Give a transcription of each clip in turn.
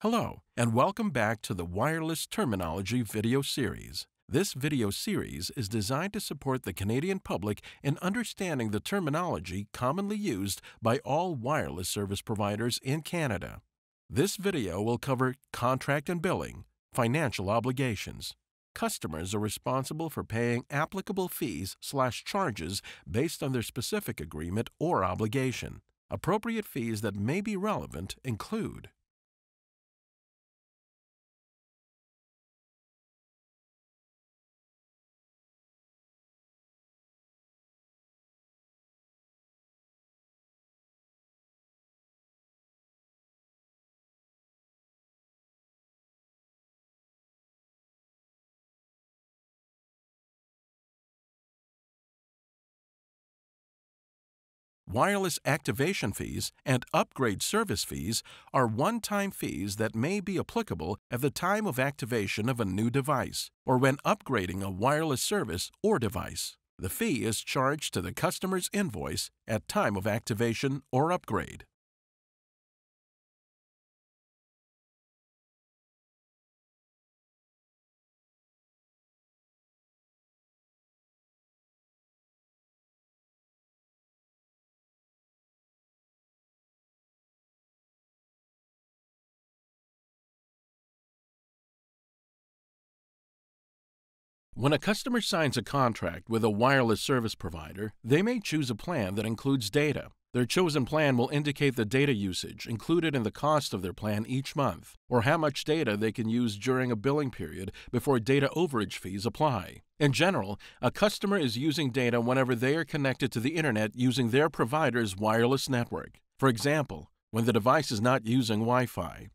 Hello, and welcome back to the Wireless Terminology video series. This video series is designed to support the Canadian public in understanding the terminology commonly used by all wireless service providers in Canada. This video will cover contract and billing, financial obligations. Customers are responsible for paying applicable fees/charges based on their specific agreement or obligation. Appropriate fees that may be relevant include wireless activation fees and upgrade service fees are one-time fees that may be applicable at the time of activation of a new device or when upgrading a wireless service or device. The fee is charged to the customer's invoice at time of activation or upgrade. When a customer signs a contract with a wireless service provider, they may choose a plan that includes data. Their chosen plan will indicate the data usage included in the cost of their plan each month, or how much data they can use during a billing period before data overage fees apply. In general, a customer is using data whenever they are connected to the internet using their provider's wireless network. For example, when the device is not using Wi-Fi.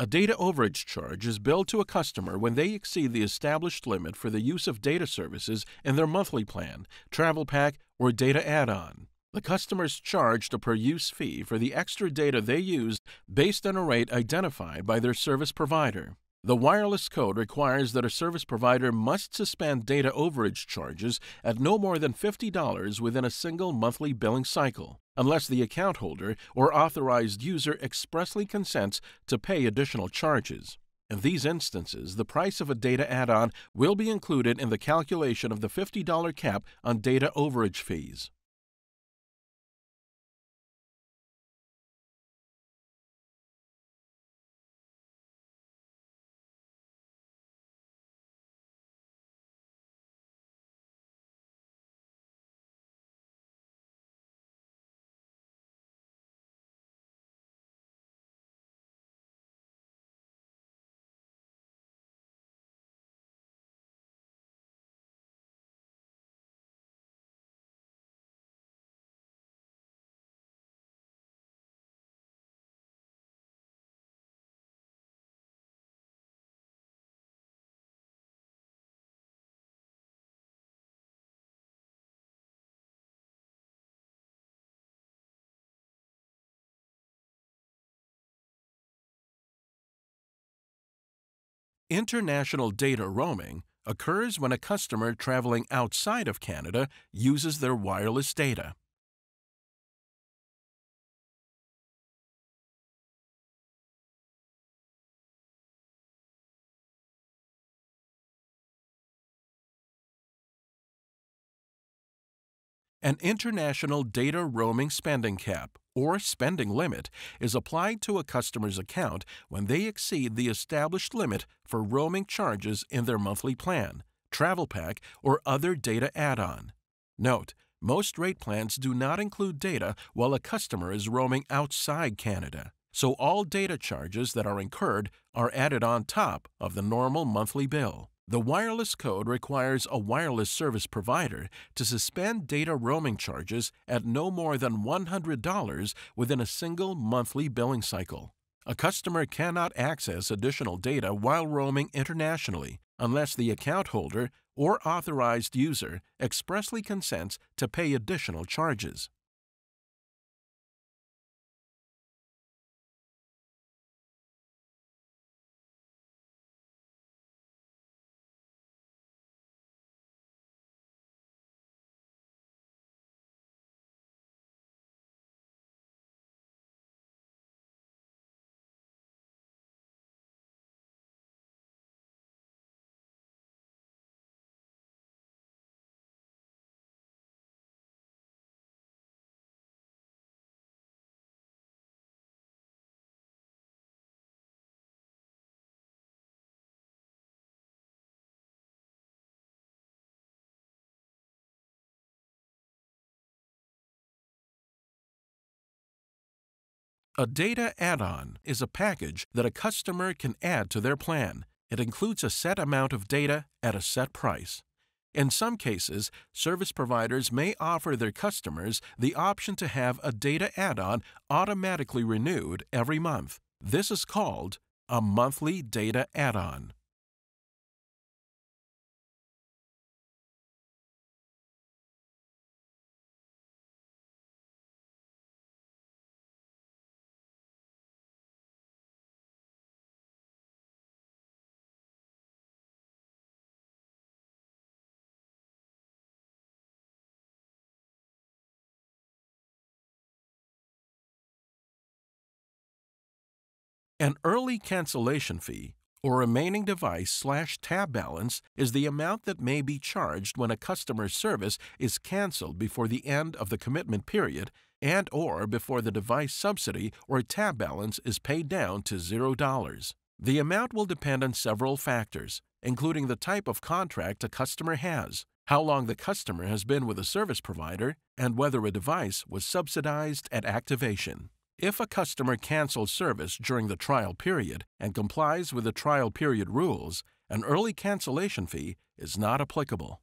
A data overage charge is billed to a customer when they exceed the established limit for the use of data services in their monthly plan, travel pack, or data add-on. The customer is charged a per-use fee for the extra data they used based on a rate identified by their service provider. The wireless code requires that a service provider must suspend data overage charges at no more than $50 within a single monthly billing cycle, unless the account holder or authorized user expressly consents to pay additional charges. In these instances, the price of a data add-on will be included in the calculation of the $50 cap on data overage fees. International data roaming occurs when a customer traveling outside of Canada uses their wireless data. An international data roaming spending cap, or spending limit, is applied to a customer's account when they exceed the established limit for roaming charges in their monthly plan, travel pack, or other data add-on. Note, most rate plans do not include data while a customer is roaming outside Canada. so all data charges that are incurred are added on top of the normal monthly bill. The wireless code requires a wireless service provider to suspend data roaming charges at no more than $100 within a single monthly billing cycle. A customer cannot access additional data while roaming internationally unless the account holder or authorized user expressly consents to pay additional charges. A data add-on is a package that a customer can add to their plan. It includes a set amount of data at a set price. In some cases, service providers may offer their customers the option to have a data add-on automatically renewed every month. This is called a monthly data add-on. An early cancellation fee, or remaining device/tab balance, is the amount that may be charged when a customer's service is canceled before the end of the commitment period and/or before the device subsidy or tab balance is paid down to $0. The amount will depend on several factors, including the type of contract a customer has, how long the customer has been with a service provider, and whether a device was subsidized at activation. If a customer cancels service during the trial period and complies with the trial period rules, an early cancellation fee is not applicable.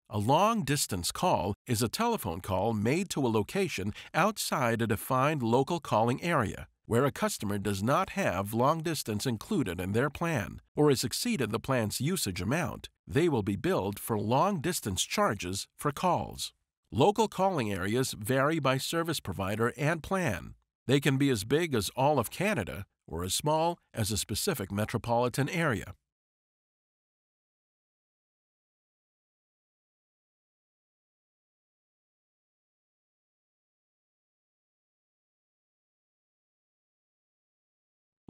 A long-distance call is a telephone call made to a location outside a defined local calling area, where a customer does not have long distance included in their plan or has exceeded the plan's usage amount. They will be billed for long distance charges for calls. Local calling areas vary by service provider and plan. They can be as big as all of Canada or as small as a specific metropolitan area.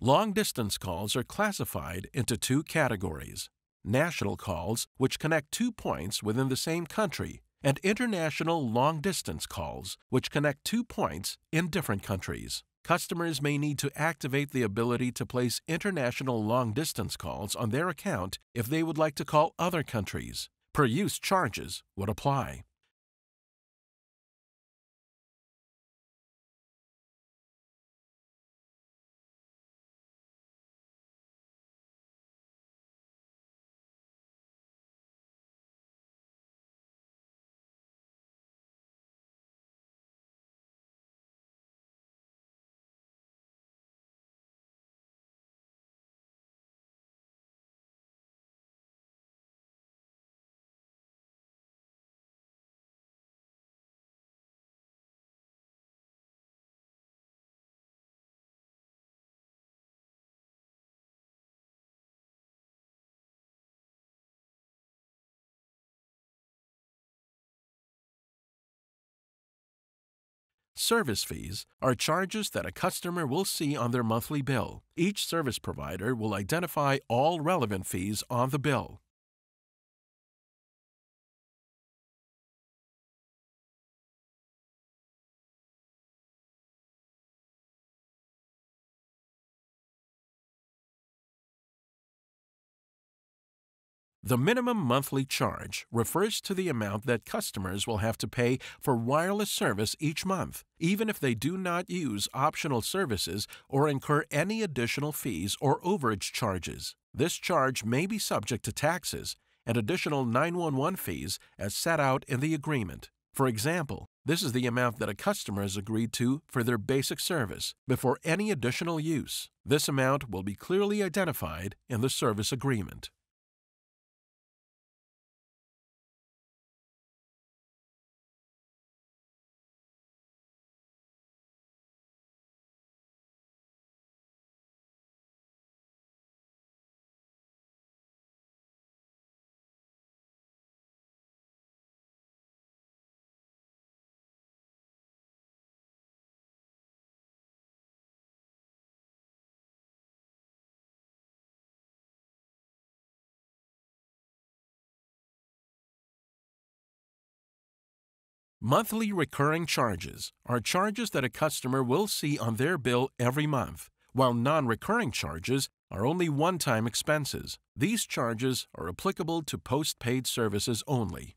Long-distance calls are classified into two categories: national calls, which connect 2 points within the same country, and international long-distance calls, which connect 2 points in different countries. Customers may need to activate the ability to place international long-distance calls on their account if they would like to call other countries. Per-use charges would apply. Service fees are charges that a customer will see on their monthly bill. Each service provider will identify all relevant fees on the bill. The minimum monthly charge refers to the amount that customers will have to pay for wireless service each month, even if they do not use optional services or incur any additional fees or overage charges. This charge may be subject to taxes and additional 911 fees as set out in the agreement. For example, this is the amount that a customer has agreed to for their basic service before any additional use. This amount will be clearly identified in the service agreement. Monthly recurring charges are charges that a customer will see on their bill every month, while non-recurring charges are only one-time expenses. These charges are applicable to postpaid services only.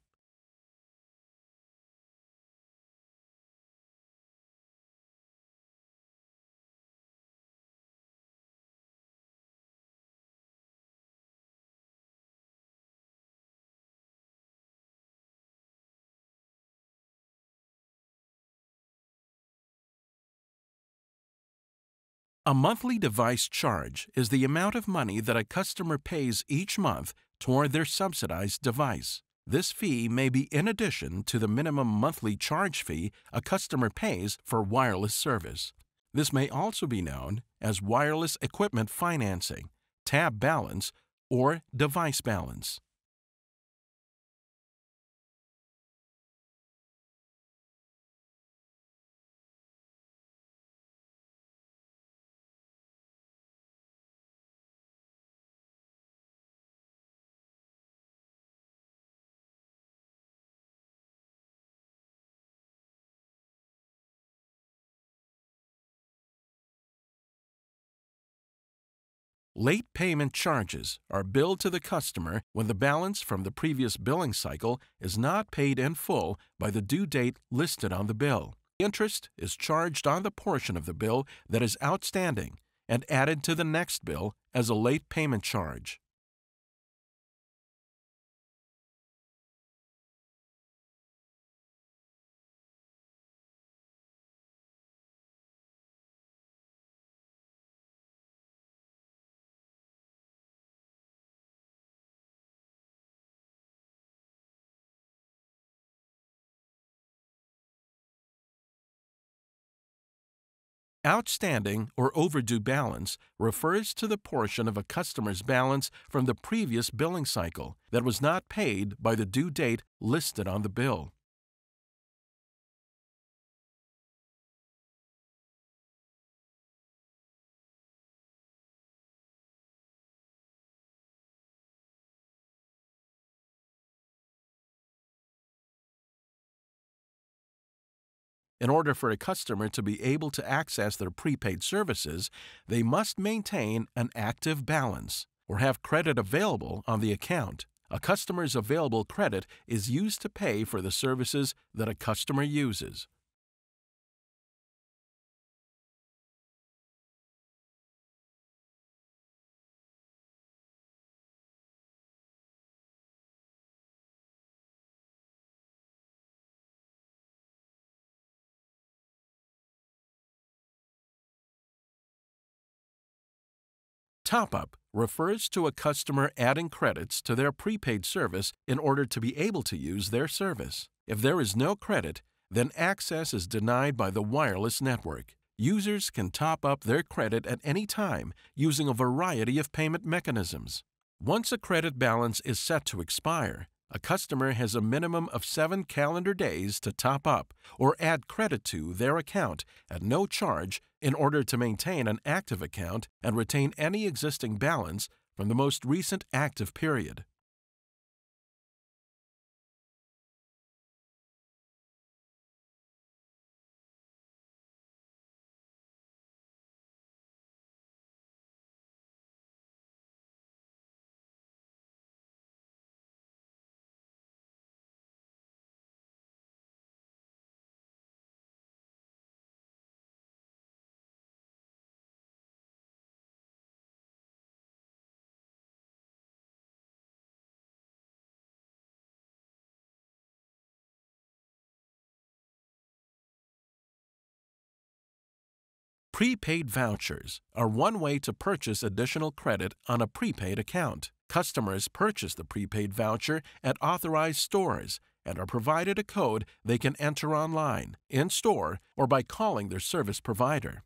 A monthly device charge is the amount of money that a customer pays each month toward their subsidized device. This fee may be in addition to the minimum monthly charge fee a customer pays for wireless service. This may also be known as wireless equipment financing, tab balance, or device balance. Late payment charges are billed to the customer when the balance from the previous billing cycle is not paid in full by the due date listed on the bill. Interest is charged on the portion of the bill that is outstanding and added to the next bill as a late payment charge. Outstanding or overdue balance refers to the portion of a customer's balance from the previous billing cycle that was not paid by the due date listed on the bill. In order for a customer to be able to access their prepaid services, they must maintain an active balance or have credit available on the account. A customer's available credit is used to pay for the services that a customer uses. Top-up refers to a customer adding credits to their prepaid service in order to be able to use their service. If there is no credit, then access is denied by the wireless network. Users can top up their credit at any time using a variety of payment mechanisms. Once a credit balance is set to expire, A customer has a minimum of 7 calendar days to top up or add credit to their account at no charge in order to maintain an active account and retain any existing balance from the most recent active period. Prepaid vouchers are one way to purchase additional credit on a prepaid account. Customers purchase the prepaid voucher at authorized stores and are provided a code they can enter online, in-store, or by calling their service provider.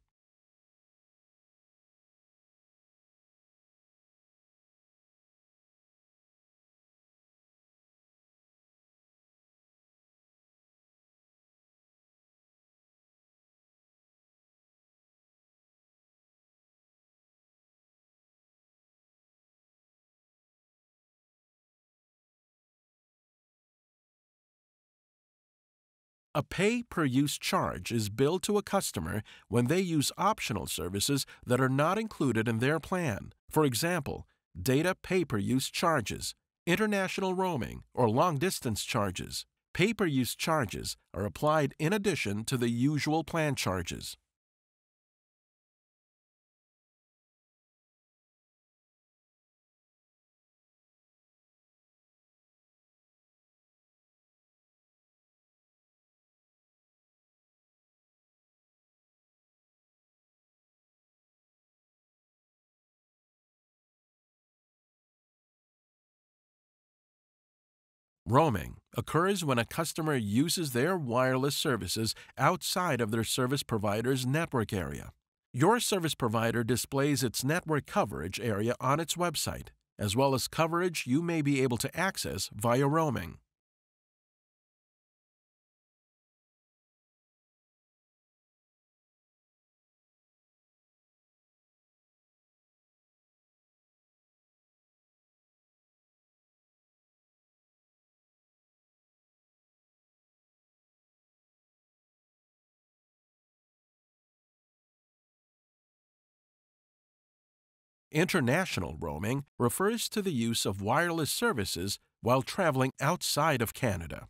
A pay-per-use charge is billed to a customer when they use optional services that are not included in their plan. For example, data pay-per-use charges, international roaming, or long-distance charges. Pay-per-use charges are applied in addition to the usual plan charges. Roaming occurs when a customer uses their wireless services outside of their service provider's network area. Your service provider displays its network coverage area on its website, as well as coverage you may be able to access via roaming. International roaming refers to the use of wireless services while traveling outside of Canada.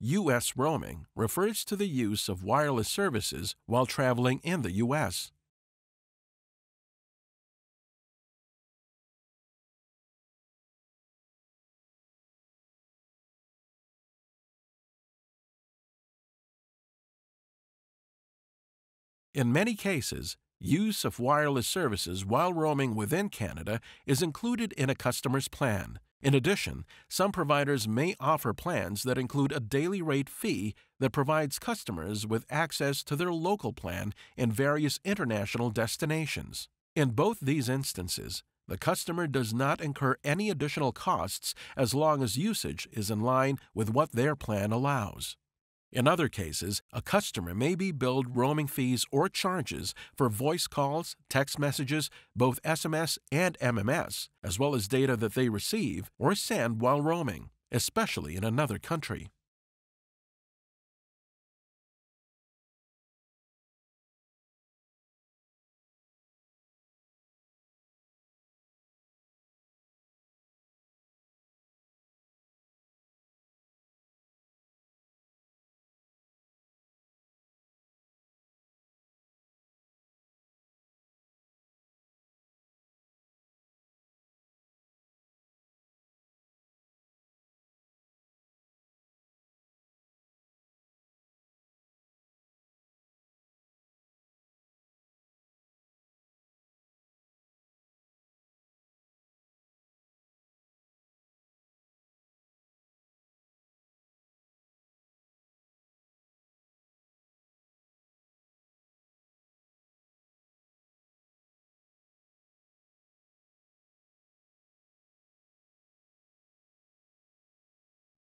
U.S. roaming refers to the use of wireless services while traveling in the U.S. In many cases, use of wireless services while roaming within Canada is included in a customer's plan. In addition, some providers may offer plans that include a daily rate fee that provides customers with access to their local plan in various international destinations. In both these instances, the customer does not incur any additional costs as long as usage is in line with what their plan allows. In other cases, a customer may be billed roaming fees or charges for voice calls, text messages, both SMS and MMS, as well as data that they receive or send while roaming, especially in another country.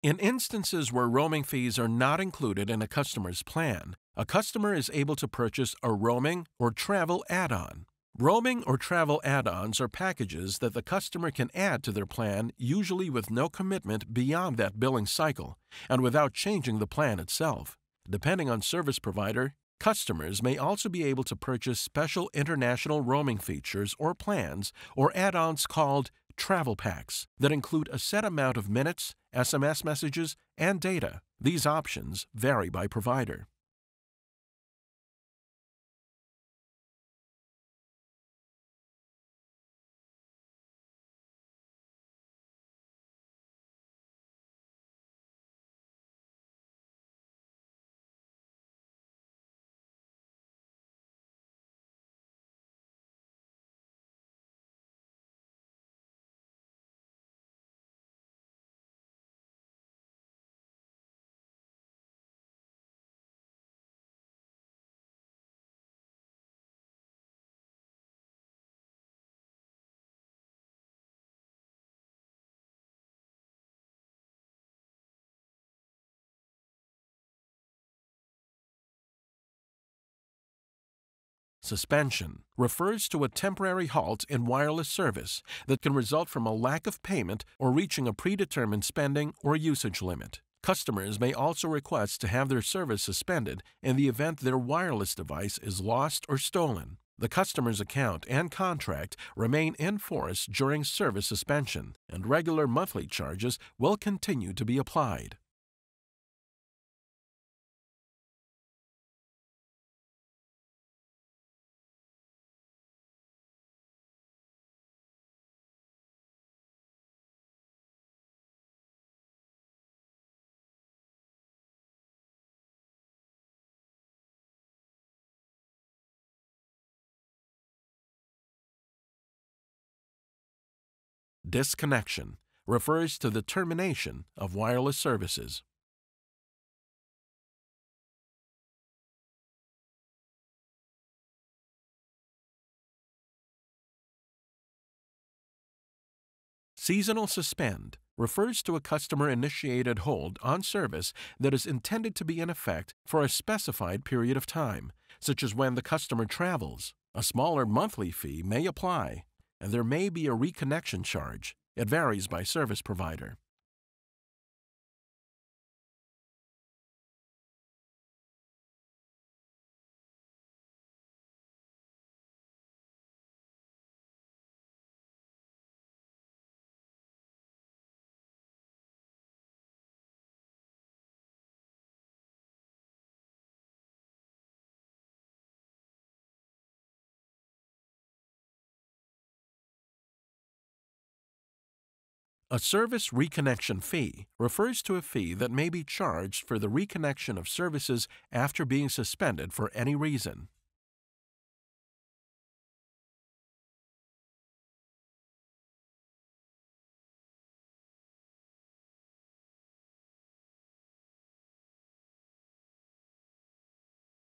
In instances where roaming fees are not included in a customer's plan, a customer is able to purchase a roaming or travel add-on. Roaming or travel add-ons are packages that the customer can add to their plan, usually with no commitment beyond that billing cycle and without changing the plan itself. Depending on service provider, customers may also be able to purchase special international roaming features or plans or add-ons called travel packs that include a set amount of minutes, SMS messages, and data. These options vary by provider. Suspension refers to a temporary halt in wireless service that can result from a lack of payment or reaching a predetermined spending or usage limit. Customers may also request to have their service suspended in the event their wireless device is lost or stolen. The customer's account and contract remain in force during service suspension, and regular monthly charges will continue to be applied. Disconnection refers to the termination of wireless services. Seasonal suspend refers to a customer-initiated hold on service that is intended to be in effect for a specified period of time, such as when the customer travels. A smaller monthly fee may apply, and there may be a reconnection charge. It varies by service provider. A service reconnection fee refers to a fee that may be charged for the reconnection of services after being suspended for any reason.